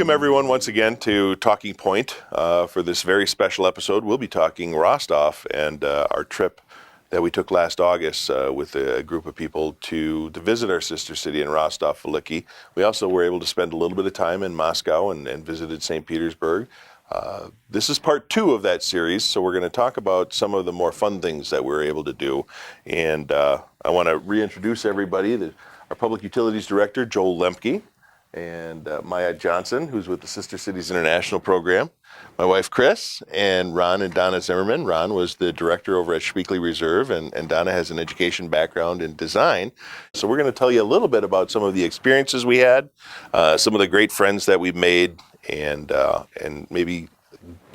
Welcome, everyone, once again to Talking Point. For this very special episode, we'll be talking Rostov and our trip that we took last August with a group of people to visit our sister city in Rostov Veliky. We also were able to spend a little bit of time in Moscow and visited St. Petersburg. This is part 2 of that series, so we're going to talk about some of the more fun things that we were able to do. And I want to reintroduce everybody, our Public Utilities Director, Joel Lemke, and Maya Johnson, who's with the Sister Cities International Program, my wife Chris, and Ron and Donna Zimmerman. Ron was the director over at Schweekly Reserve, and Donna has an education background in design. So we're going to tell you a little bit about some of the experiences we had, some of the great friends that we've made, and maybe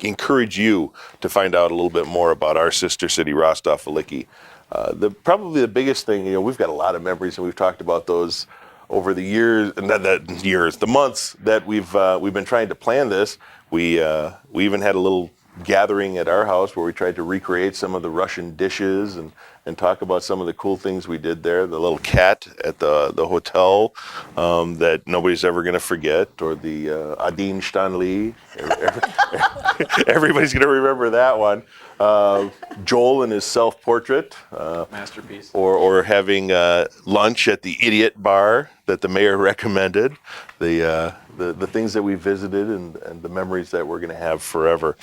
encourage you to find out a little bit more about our sister city, Rostov Veliky. Probably the biggest thing, we've got a lot of memories, and we've talked about those over the years, the months that we've been trying to plan this. We even had a little gathering at our house where we tried to recreate some of the Russian dishes and talk about some of the cool things we did there. The little cat at the hotel that nobody's ever going to forget, or the Adin Stanley. Everybody's going to remember that one. Joel and his self-portrait. Masterpiece. Or having lunch at the Idiot Bar that the mayor recommended. The things that we visited and the memories that we're going to have forever.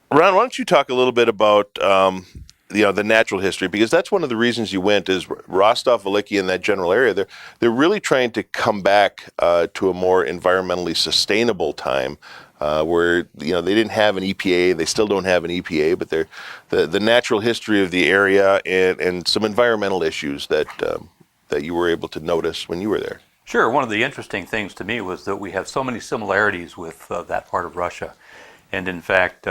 Ron, why don't you talk a little bit about the natural history, because that's one of the reasons you went, is Rostov Veliky in that general area. They're really trying to come back to a more environmentally sustainable time. Where they didn't have an EPA, they still don't have an EPA, but the natural history of the area and some environmental issues that you were able to notice when you were there. Sure. One of the interesting things to me was that we have so many similarities with that part of Russia, and in fact,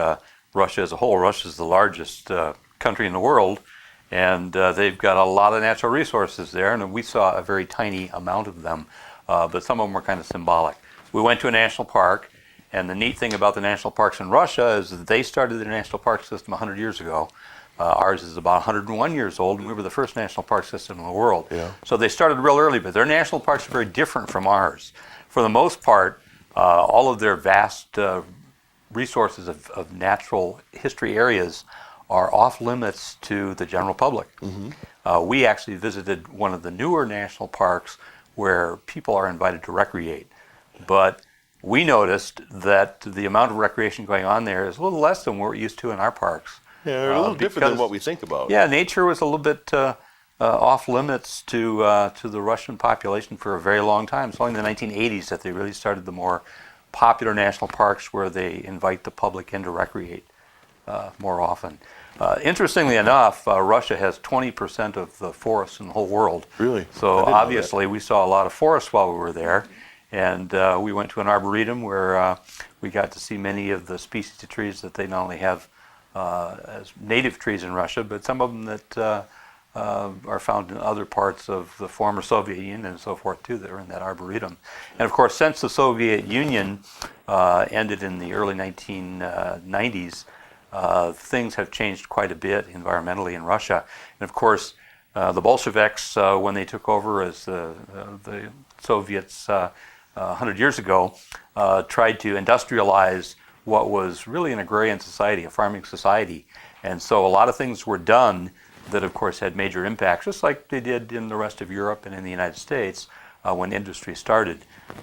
Russia as a whole, Russia is the largest country in the world, and they've got a lot of natural resources there, and we saw a very tiny amount of them, but some of them were kind of symbolic. We went to a national park. And the neat thing about the national parks in Russia is that they started the national park system 100 years ago. Ours is about 101 years old, and we were the first national park system in the world. Yeah. So they started real early, but their national parks are very different from ours. For the most part, all of their vast resources of natural history areas are off limits to the general public. Mm-hmm. We actually visited one of the newer national parks where people are invited to recreate. But we noticed that the amount of recreation going on there is a little less than what we're used to in our parks. Yeah, they're a little different than what we think about. Yeah, nature was a little bit off limits to the Russian population for a very long time. It's only in the 1980s that they really started the more popular national parks where they invite the public in to recreate more often. Interestingly enough, Russia has 20% of the forests in the whole world. Really? So obviously we saw a lot of forests while we were there. And we went to an arboretum where we got to see many of the species of trees that they not only have as native trees in Russia, but some of them that are found in other parts of the former Soviet Union and so forth too that are in that arboretum. And of course, since the Soviet Union ended in the early 1990s, things have changed quite a bit environmentally in Russia. And of course, the Bolsheviks, when they took over as the Soviets 100 years ago, tried to industrialize what was really an agrarian society, a farming society. And so a lot of things were done that, of course, had major impacts, just like they did in the rest of Europe and in the United States when industry started.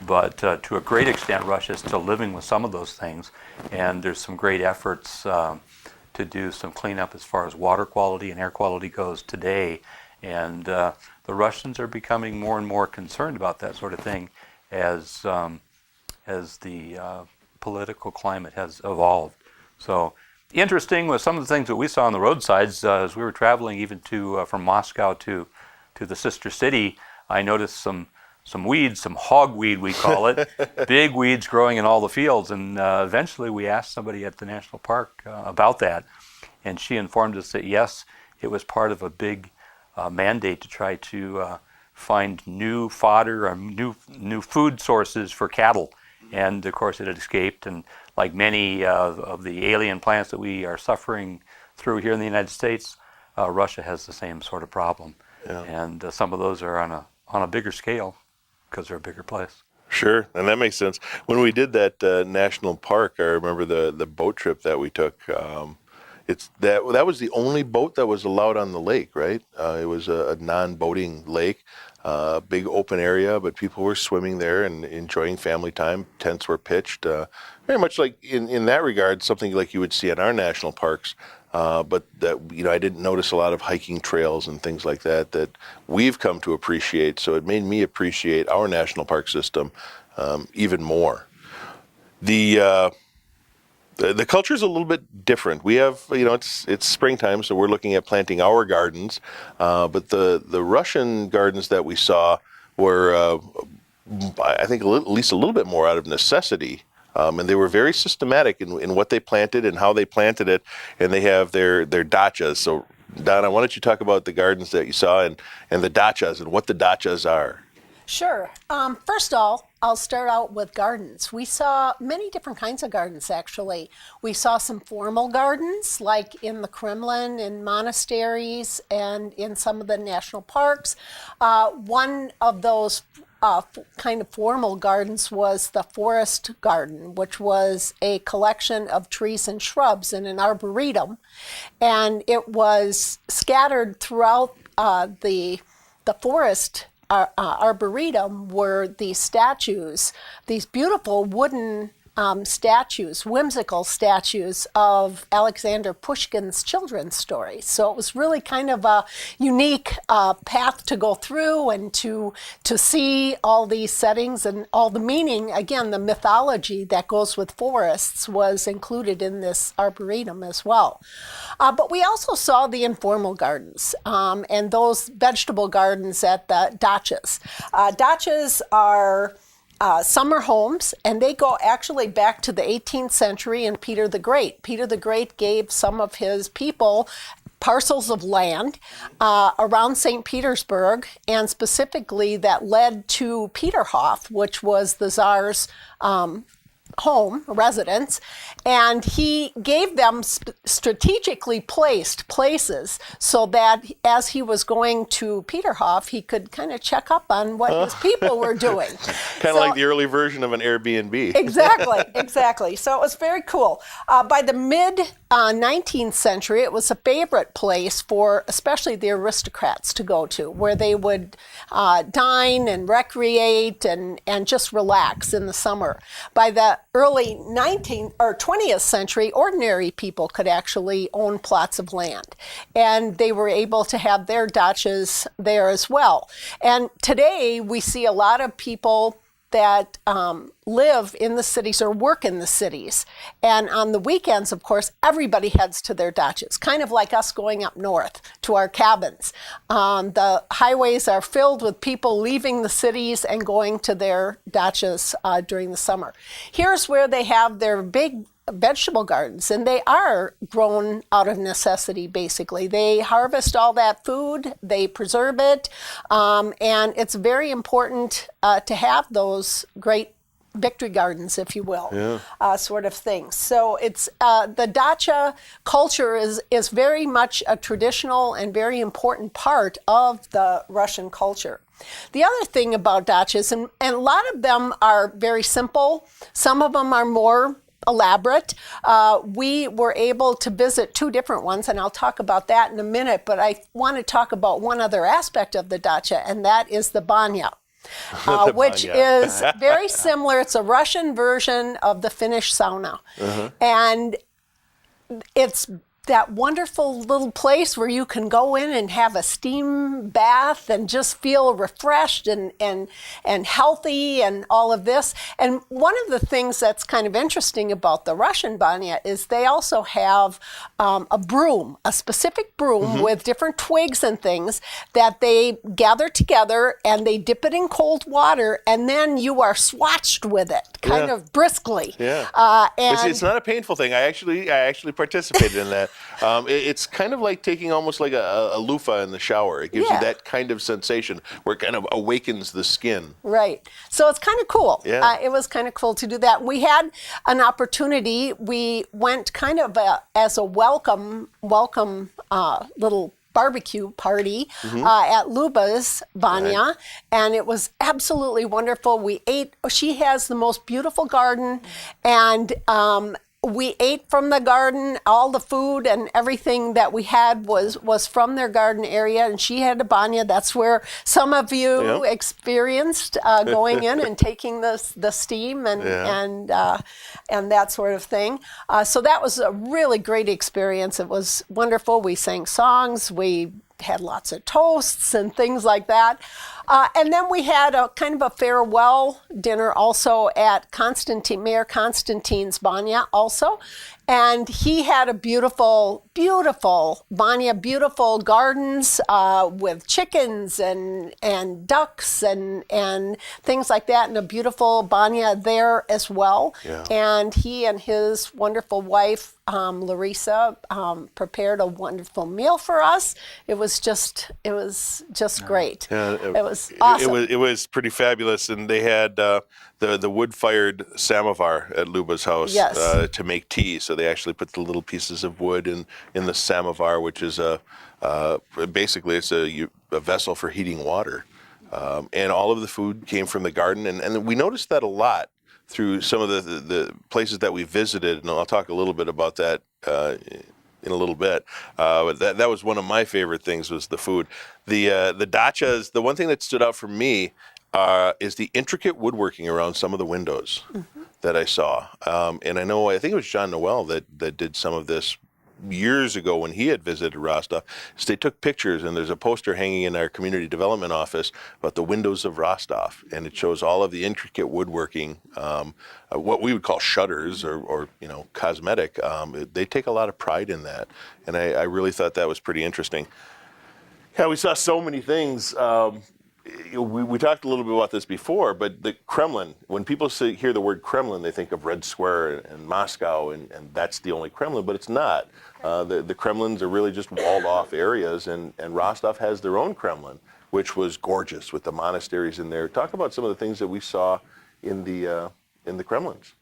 But to a great extent, Russia is still living with some of those things. And there's some great efforts to do some cleanup as far as water quality and air quality goes today. And the Russians are becoming more and more concerned about that sort of thing as the political climate has evolved. So interesting was some of the things that we saw on the roadsides as we were traveling even from Moscow to the sister city. I noticed some weeds, some hogweed we call it, big weeds growing in all the fields. And eventually we asked somebody at the national park about that, and she informed us that yes, it was part of a big mandate to try to find new fodder or new food sources for cattle. And of course it had escaped, and like many of the alien plants that we are suffering through here in the United States, Russia has the same sort of problem. Yeah. And some of those are on a bigger scale because they're a bigger place. Sure, and that makes sense. When we did that national park, I remember the boat trip that we took. It's that was the only boat that was allowed on the lake, right? It was a non-boating lake, big open area, but people were swimming there and enjoying family time. Tents were pitched, very much like in that regard, something like you would see at our national parks. But that I didn't notice a lot of hiking trails and things like that we've come to appreciate. So it made me appreciate our national park system even more. The culture is a little bit different. We have, it's springtime, so we're looking at planting our gardens. But the Russian gardens that we saw were, I think, at least a little bit more out of necessity. And they were very systematic in what they planted and how they planted it. And they have their dachas. So, Donna, why don't you talk about the gardens that you saw and the dachas and what the dachas are? Sure. First of all, I'll start out with gardens. We saw many different kinds of gardens, actually. We saw some formal gardens, like in the Kremlin, in monasteries, and in some of the national parks. One of those kind of formal gardens was the forest garden, which was a collection of trees and shrubs in an arboretum. And it was scattered throughout the forest arboretum were these statues, these beautiful wooden statues, whimsical statues of Alexander Pushkin's children's stories. So it was really kind of a unique path to go through and to see all these settings and all the meaning. Again, the mythology that goes with forests was included in this arboretum as well. But we also saw the informal gardens and those vegetable gardens at the dachas. Dachas are summer homes, and they go actually back to the 18th century and Peter the Great. Peter the Great gave some of his people parcels of land around St. Petersburg, and specifically that led to Peterhof, which was the Tsar's home, residence, and he gave them strategically placed places so that as he was going to Peterhof, he could kind of check up on what his people were doing. Kind of like the early version of an Airbnb. Exactly. So it was very cool. By the mid-19th century, it was a favorite place for especially the aristocrats to go to, where they would dine and recreate and just relax in the summer. By the early 19th or 20th century, ordinary people could actually own plots of land, and they were able to have their dachas there as well. And today we see a lot of people that live in the cities or work in the cities. And on the weekends, of course, everybody heads to their dachas, kind of like us going up north to our cabins. The highways are filled with people leaving the cities and going to their dachas during the summer. Here's where they have their big vegetable gardens, and they are grown out of necessity, basically. They harvest all that food, they preserve it, and it's very important to have those great victory gardens, if you will, sort of thing. So it's the dacha culture is very much a traditional and very important part of the Russian culture. The other thing about dachas, and a lot of them are very simple, some of them are more elaborate. We were able to visit two different ones, and I'll talk about that in a minute, but I want to talk about one other aspect of the dacha, and that is the banya. Which is very similar. It's a Russian version of the Finnish sauna. And it's that wonderful little place where you can go in and have a steam bath and just feel refreshed and healthy and all of this. And one of the things that's kind of interesting about the Russian banya is they also have a broom, a specific broom with different twigs and things that they gather together and they dip it in cold water, and then you are swatched with it kind of briskly. And it's not a painful thing. I actually participated in that. It's kind of like taking almost like a loofah in the shower. It gives you that kind of sensation where it kind of awakens the skin. Right. So it's kind of cool. It was kind of cool to do that. We had an opportunity. We went kind of as a welcome little barbecue party at Luba's Banya, and it was absolutely wonderful. We ate. She has the most beautiful garden, and we ate from the garden. All the food and everything that we had was from their garden area, and she had a banya. That's where some of you experienced going in and taking the steam and that sort of thing. So that was a really great experience. It was wonderful. We sang songs. We had lots of toasts and things like that. And then we had a kind of a farewell dinner also at Mayor Constantine's Banya also. And he had a beautiful, beautiful Banya, beautiful gardens with chickens and ducks and things like that, and a beautiful Banya there as well. Yeah. And he and his wonderful wife, Larissa, prepared a wonderful meal for us. It was just great. Yeah, it was awesome. It was pretty fabulous, and they had the wood-fired samovar at Luba's house to make tea. So they actually put the little pieces of wood in the samovar, which is basically it's a vessel for heating water, and all of the food came from the garden, and we noticed that a lot through some of the places that we visited, and I'll talk a little bit about that in a little bit. But that was one of my favorite things, was the food. The dachas, the one thing that stood out for me is the intricate woodworking around some of the windows that I saw. And I think it was John Noel that did some of this years ago when he had visited Rostov. So they took pictures, and there's a poster hanging in our community development office about the windows of Rostov, and it shows all of the intricate woodworking, what we would call shutters or cosmetic. They take a lot of pride in that, and I really thought that was pretty interesting. Yeah, we saw so many things. We talked a little bit about this before, but the Kremlin, when people hear the word Kremlin, they think of Red Square and Moscow, and that's the only Kremlin, but it's not. The Kremlins are really just walled off areas, and Rostov has their own Kremlin, which was gorgeous with the monasteries in there. Talk about some of the things that we saw in the Kremlins.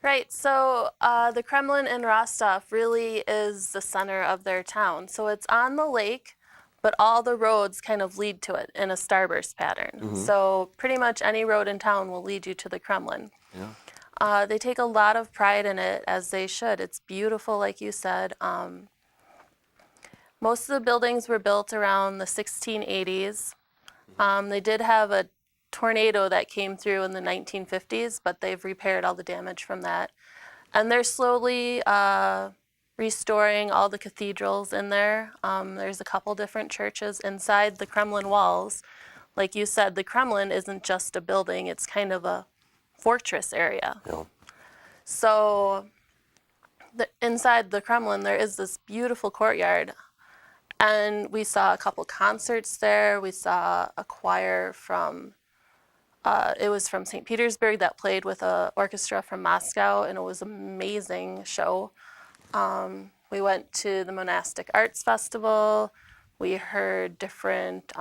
Right, so the Kremlin in Rostov really is the center of their town. So it's on the lake, but all the roads kind of lead to it in a starburst pattern. So pretty much any road in town will lead you to the Kremlin. Yeah. They take a lot of pride in it, as they should. It's beautiful, like you said. Most of the buildings were built around the 1680s. They did have a tornado that came through in the 1950s, but they've repaired all the damage from that. And they're slowly restoring all the cathedrals in there. There's a couple different churches inside the Kremlin walls. Like you said, the Kremlin isn't just a building, it's kind of a fortress area. Yeah. So inside the Kremlin, there is this beautiful courtyard. And we saw a couple concerts there. We saw a choir from, it was from St. Petersburg that played with an orchestra from Moscow, and it was an amazing show. We went to the Monastic Arts Festival. We heard different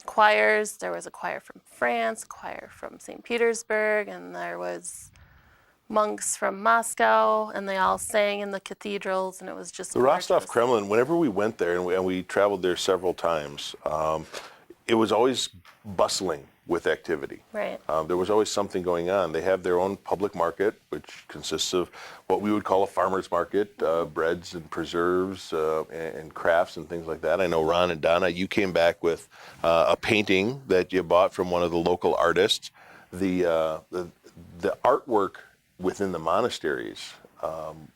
choirs. There was a choir from France, a choir from St. Petersburg, and there was monks from Moscow, and they all sang in the cathedrals, and it was just the gorgeous. Rostov Kremlin, whenever we went there, and we traveled there several times, it was always bustling with activity. Right. There was always something going on. They have their own public market, which consists of what we would call a farmer's market, breads and preserves and crafts and things like that. I know Ron and Donna, you came back with a painting that you bought from one of the local artists. The artwork within the monasteries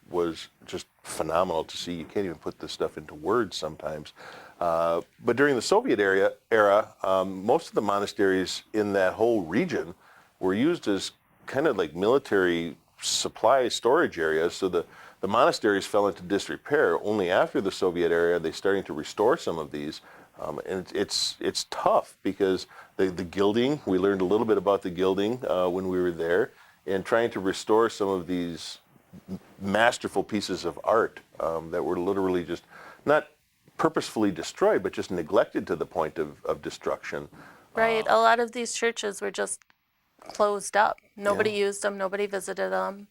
was just phenomenal to see. You can't even put this stuff into words sometimes. But during the Soviet era, most of the monasteries in that whole region were used as kind of like military supply storage areas. So the monasteries fell into disrepair. Only after the Soviet era, they're starting to restore some of these. And it's tough because the gilding, we learned a little bit about the gilding when we were there, and trying to restore some of these masterful pieces of art that were literally just not purposefully destroyed, but just neglected to the point of destruction. Right. A lot of these churches were just closed up. Nobody used them. Nobody visited them.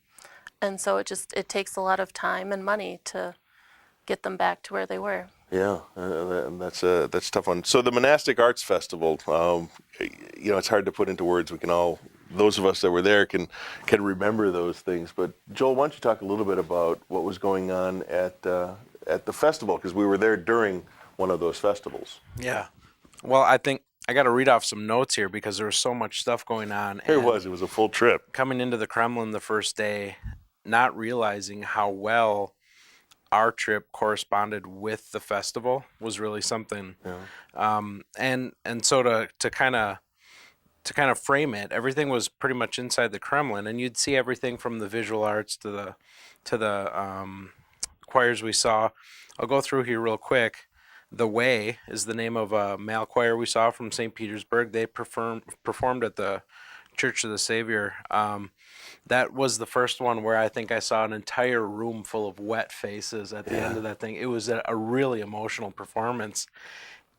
And so it takes a lot of time and money to get them back to where they were. Yeah, that's a tough one. So the Monastic Arts Festival, it's hard to put into words. We can all, those of us that were there, can remember those things. But Joel, why don't you talk a little bit about what was going on at the festival, because we were there during one of those festivals. Yeah. Well, I think I got to read off some notes here because there was so much stuff going on. It was a full trip. Coming into the Kremlin the first day, not realizing how well our trip corresponded with the festival was really something. Yeah. And so to kind of frame it, everything was pretty much inside the Kremlin, and you'd see everything from the visual arts to the choirs we saw. I'll go through here real quick. The Way is the name of a male choir we saw from St. Petersburg. They performed at the Church of the Savior. That was the first one where I think I saw an entire room full of wet faces at the end of that thing. It was a really emotional performance.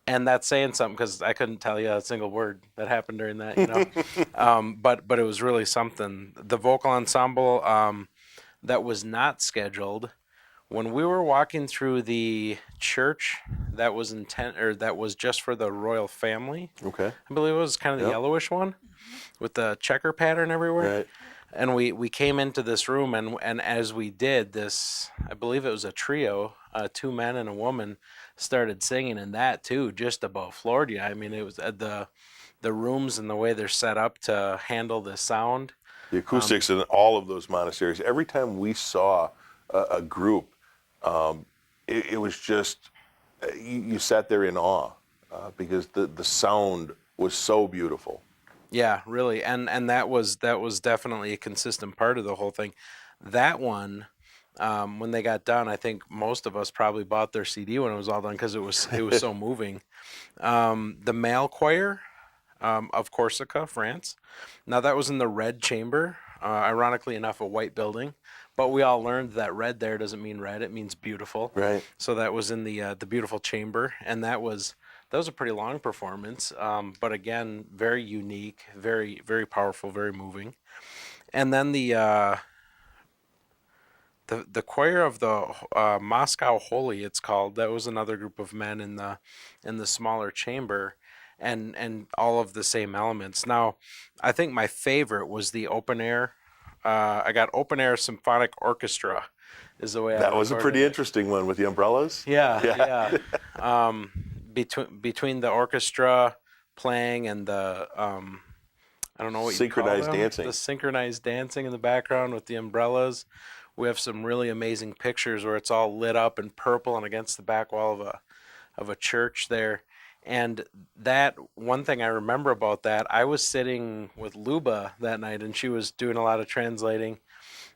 And that's saying something because I couldn't tell you a single word that happened during that, but it was really something. The vocal ensemble that was not scheduled, when we were walking through the church that was that was just for the royal family. Okay. I believe it was kind of the yellowish one with the checker pattern everywhere. Right. And we came into this room, and as we did this, I believe it was a trio, 2 men and a woman, started singing, and that too just about floored you. I mean, it was the rooms and the way they're set up to handle the sound. The acoustics in all of those monasteries. Every time we saw a group, it was just, you sat there in awe because the sound was so beautiful. Yeah, really, and that was definitely a consistent part of the whole thing. That one, when they got done, I think most of us probably bought their CD when it was all done because it was so moving. The male choir of Corsica, France. Now that was in the red chamber. Ironically enough, a white building, but we all learned that red there doesn't mean red; it means beautiful. Right. So that was in the beautiful chamber, and that was a pretty long performance, but again, very unique, very, very powerful, very moving. And then the choir of the Moscow Holy, it's called. That was another group of men in the smaller chamber, and all of the same elements. Now, I think my favorite was the open air. I got open air symphonic orchestra, is the way. That was a pretty interesting one with the umbrellas. Yeah. Between the orchestra playing and the I don't know what synchronized you call them. Dancing. The synchronized dancing in the background with the umbrellas. We have some really amazing pictures where it's all lit up in purple and against the back wall of a church there. And that one thing I remember about that, I was sitting with Luba that night, and she was doing a lot of translating.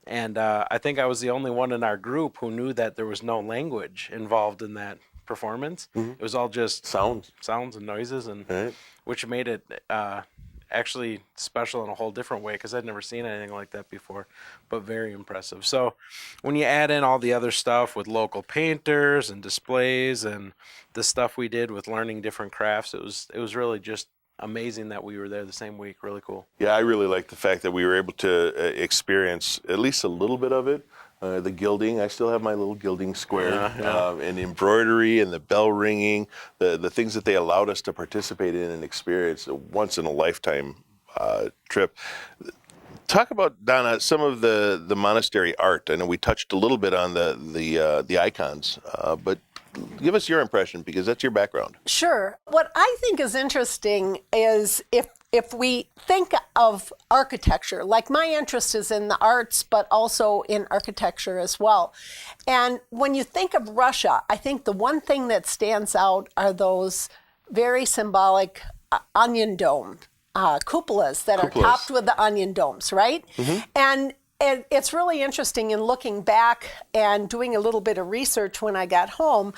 And I think I was the only one in our group who knew that there was no language involved in that performance. Mm-hmm. It was all just sounds and noises, and which made it actually special in a whole different way because I'd never seen anything like that before, but very impressive. So when you add in all the other stuff with local painters and displays and the stuff we did with learning different crafts, it was really just amazing that we were there the same week. Really cool. Yeah, I really like the fact that we were able to experience at least a little bit of it. The gilding, I still have my little gilding square, and embroidery and the bell ringing, the things that they allowed us to participate in and experience, a once-in-a-lifetime trip. Talk about, Donna, some of the monastery art. I know we touched a little bit on the icons, but give us your impression because that's your background. Sure. What I think is interesting is if we think of architecture, like my interest is in the arts, but also in architecture as well. And when you think of Russia, I think the one thing that stands out are those very symbolic onion dome cupolas that are topped with the onion domes, right? Mm-hmm. And it's really interesting in looking back and doing a little bit of research when I got home.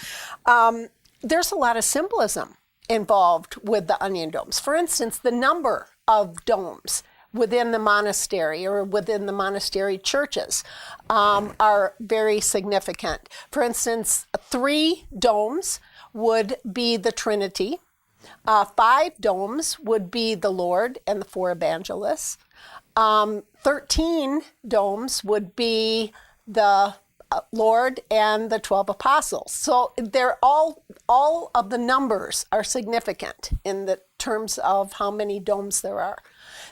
There's a lot of symbolism involved with the onion domes. For instance, the number of domes within the monastery or within the monastery churches are very significant. For instance, 3 domes would be the Trinity. 5 domes would be the Lord and the 4 evangelists. 13 domes would be the Lord and the 12 apostles. So they're all of the numbers are significant in the terms of how many domes there are.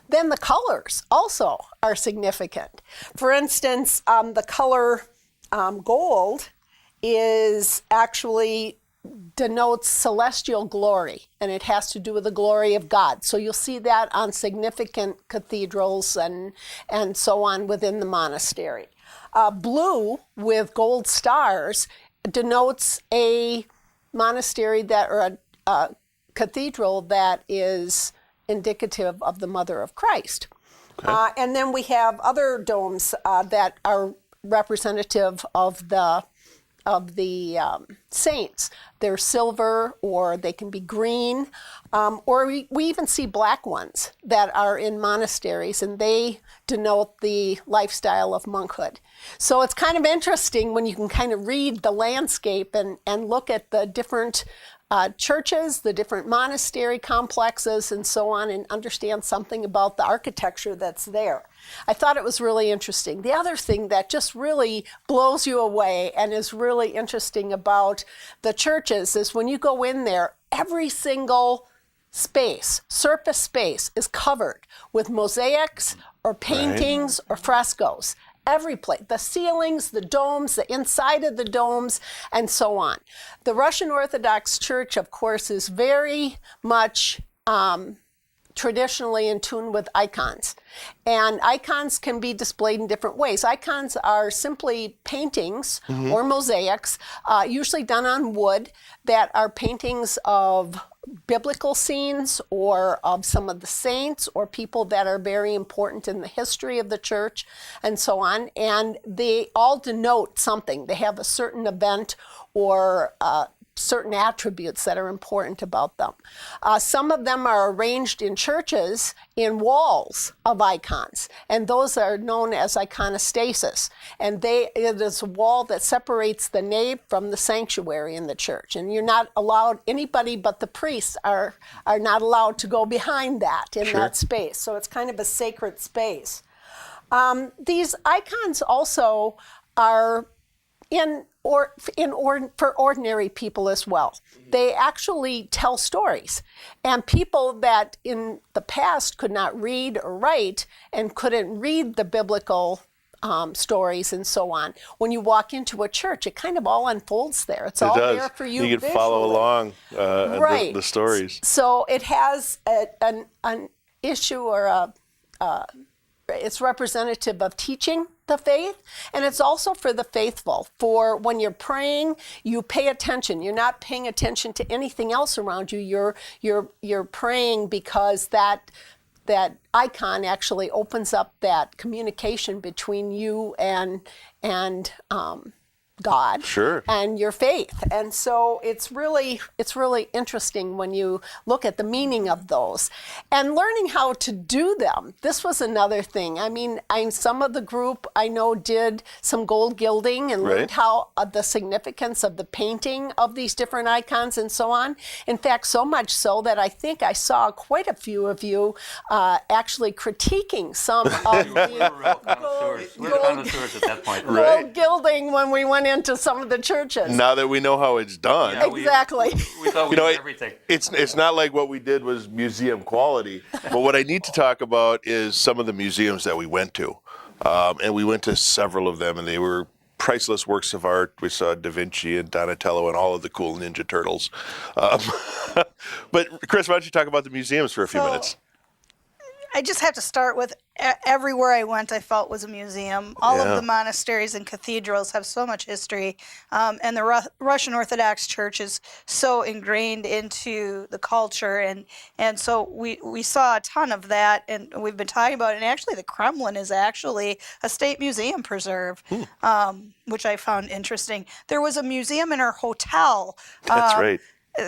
Then the colors also are significant. For instance, the color gold is actually denotes celestial glory, and it has to do with the glory of God. So you'll see that on significant cathedrals and so on within the monastery. Blue with gold stars denotes a monastery or a cathedral that is indicative of the Mother of Christ. Okay. And then we have other domes that are representative of the saints. They're silver, or they can be green, or we even see black ones that are in monasteries, and they denote the lifestyle of monkhood. So it's kind of interesting when you can kind of read the landscape and look at the different churches, the different monastery complexes, and so on, and understand something about the architecture that's there. I thought it was really interesting. The other thing that just really blows you away and is really interesting about the churches is when you go in there, every single surface space, is covered with mosaics or paintings or frescoes. Every place, the ceilings, the domes, the inside of the domes, and so on. The Russian Orthodox Church, of course, is very much traditionally in tune with icons. And icons can be displayed in different ways. Icons are simply paintings or mosaics, usually done on wood, that are paintings of biblical scenes or of some of the saints or people that are very important in the history of the church and so on. And they all denote something. They have a certain event or certain attributes that are important about them. Some of them are arranged in churches in walls of icons, and those are known as iconostasis. And it is a wall that separates the nave from the sanctuary in the church. And you're not allowed, anybody but the priests are not allowed to go behind that in that space. So it's kind of a sacred space. These icons also are for ordinary people as well. They actually tell stories. And people that in the past could not read or write and couldn't read the biblical stories and so on, when you walk into a church, it kind of all unfolds there. It's all there for you. You can follow along the stories. So it has an issue or it's representative of teaching the faith, and it's also for the faithful. For when you're praying, you pay attention. You're not paying attention to anything else around you. You're praying because that icon actually opens up that communication between you and God and your faith. And so it's really interesting when you look at the meaning of those and learning how to do them. This was another thing. I mean, some of the group I know did some gold gilding and learned how the significance of the painting of these different icons and so on. In fact, so much so that I think I saw quite a few of you actually critiquing some of the connoisseurs at that point. gold gilding when we went into some of the churches. Now that we know how it's done. Yeah, exactly. We thought we knew everything. It's not like what we did was museum quality. But what I need to talk about is some of the museums that we went to. And we went to several of them, and they were priceless works of art. We saw Da Vinci and Donatello and all of the cool Ninja Turtles. But Chris, why don't you talk about the museums for a few minutes? I just have to start with everywhere I went, I felt was a museum. All of the monasteries and cathedrals have so much history, and the Russian Orthodox Church is so ingrained into the culture, and so we saw a ton of that, and we've been talking about it. And actually, the Kremlin is actually a state museum preserve, which I found interesting. There was a museum in our hotel. That's right.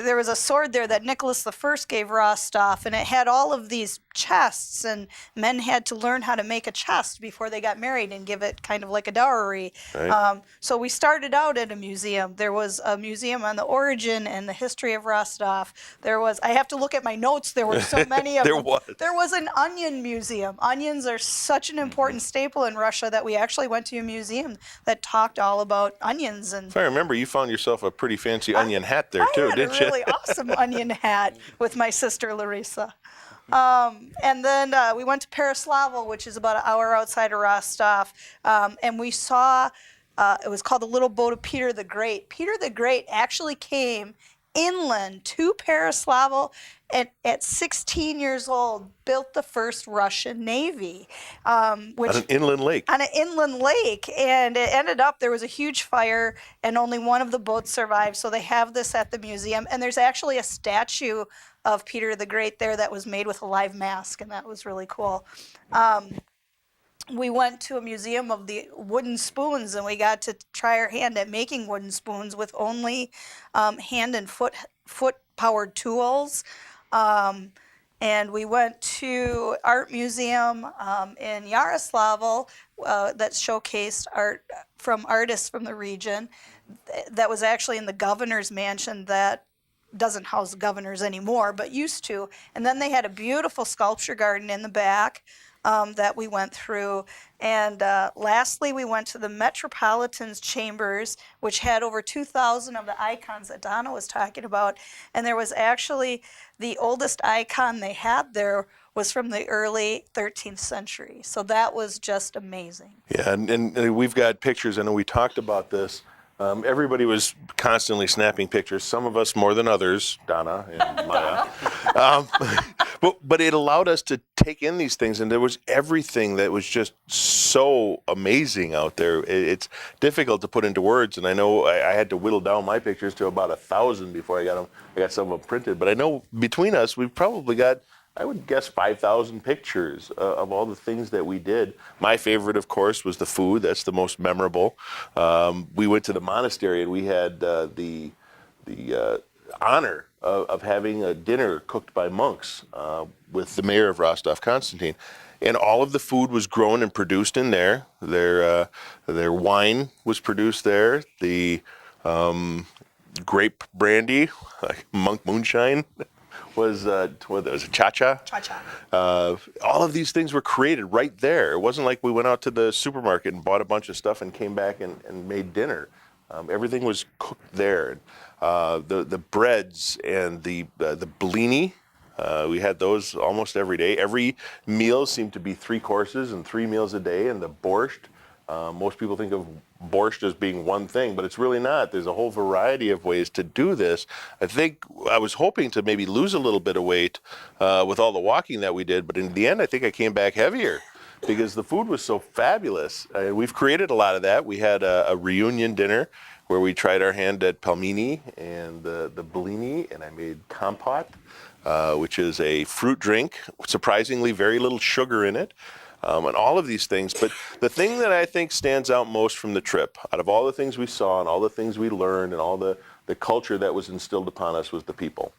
there was a sword there that Nicholas I gave Rostov, and it had all of these chests, and men had to learn how to make a chest before they got married and give it kind of like a dowry. Right. So we started out at a museum. There was a museum on the origin and the history of Rostov. There was, I have to look at my notes, there were so many of them. There was an onion museum. Onions are such an important staple in Russia that we actually went to a museum that talked all about onions. And If I remember, you found yourself a pretty fancy onion hat there too, didn't I had you? a really awesome onion hat with my sister Larissa. And then we went to Pereslavo, which is about an hour outside of Rostov, and we saw, it was called the Little Boat of Peter the Great. Peter the Great actually came inland to Pereslavo at 16 years old, built the first Russian Navy. Which, On an inland lake. On an inland lake. And it ended up, there was a huge fire, and only one of the boats survived. So they have this at the museum. And there's actually a statue of Peter the Great there that was made with a live mask, and that was really cool. We went to a museum of the wooden spoons, and we got to try our hand at making wooden spoons with only hand and foot powered tools. And we went to art museum in Yaroslavl that showcased art from artists from the region. That was actually in the governor's mansion that doesn't house governors anymore, but used to. And then they had a beautiful sculpture garden in the back that we went through. And lastly, we went to the Metropolitan's Chambers, which had over 2,000 of the icons that Donna was talking about. And there was actually the oldest icon they had there was from the early 13th century. So that was just amazing. Yeah, and we've got pictures. I know we talked about this. Everybody was constantly snapping pictures, some of us more than others, Donna and Maya. But it allowed us to take in these things, and there was everything that was just so amazing out there. It's difficult to put into words, and I know I had to whittle down my pictures to about 1,000 before I got some of them printed. But I know between us, we've probably got, I would guess, 5,000 pictures of all the things that we did. My favorite, of course, was the food. That's the most memorable. We went to the monastery, and we had the honor of having a dinner cooked by monks with the mayor of Rostov, Konstantin. And all of the food was grown and produced in there. Their wine was produced there. The grape brandy, like monk moonshine, was cha-cha. Cha-cha. All of these things were created right there. It wasn't like we went out to the supermarket and bought a bunch of stuff and came back and made dinner. Everything was cooked there. The breads and the blini, we had those almost every day. Every meal seemed to be 3 courses and 3 meals a day. And the borscht, most people think of borscht as being one thing, but it's really not. There's a whole variety of ways to do this. I was hoping to maybe lose a little bit of weight with all the walking that we did, but in the end, I think I came back heavier because the food was so fabulous. We've created a lot of that. We had a reunion dinner where we tried our hand at pelmeni and the blini, and I made kompot, which is a fruit drink, surprisingly very little sugar in it. And all of these things. But the thing that I think stands out most from the trip, out of all the things we saw and all the things we learned and all the culture that was instilled upon us, was the people.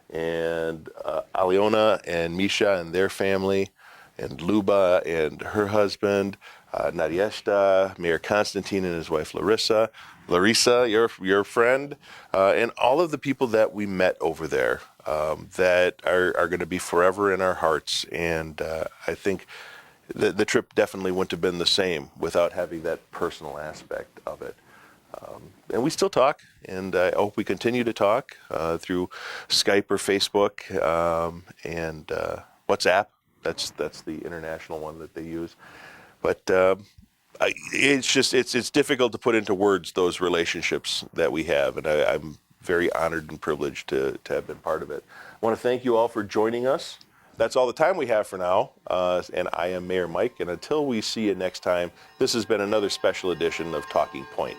And Aliona and Misha and their family, and Luba and her husband, Nadieshta, Mayor Konstantin and his wife Larissa, your friend, and all of the people that we met over there that are going to be forever in our hearts. And I think the trip definitely wouldn't have been the same without having that personal aspect of it. And we still talk, and I hope we continue to talk through Skype or Facebook and WhatsApp. That's the international one that they use. But it's difficult to put into words those relationships that we have, and I'm very honored and privileged to have been part of it. I want to thank you all for joining us. That's all the time we have for now, and I am Mayor Mike, and until we see you next time, this has been another special edition of Talking Point.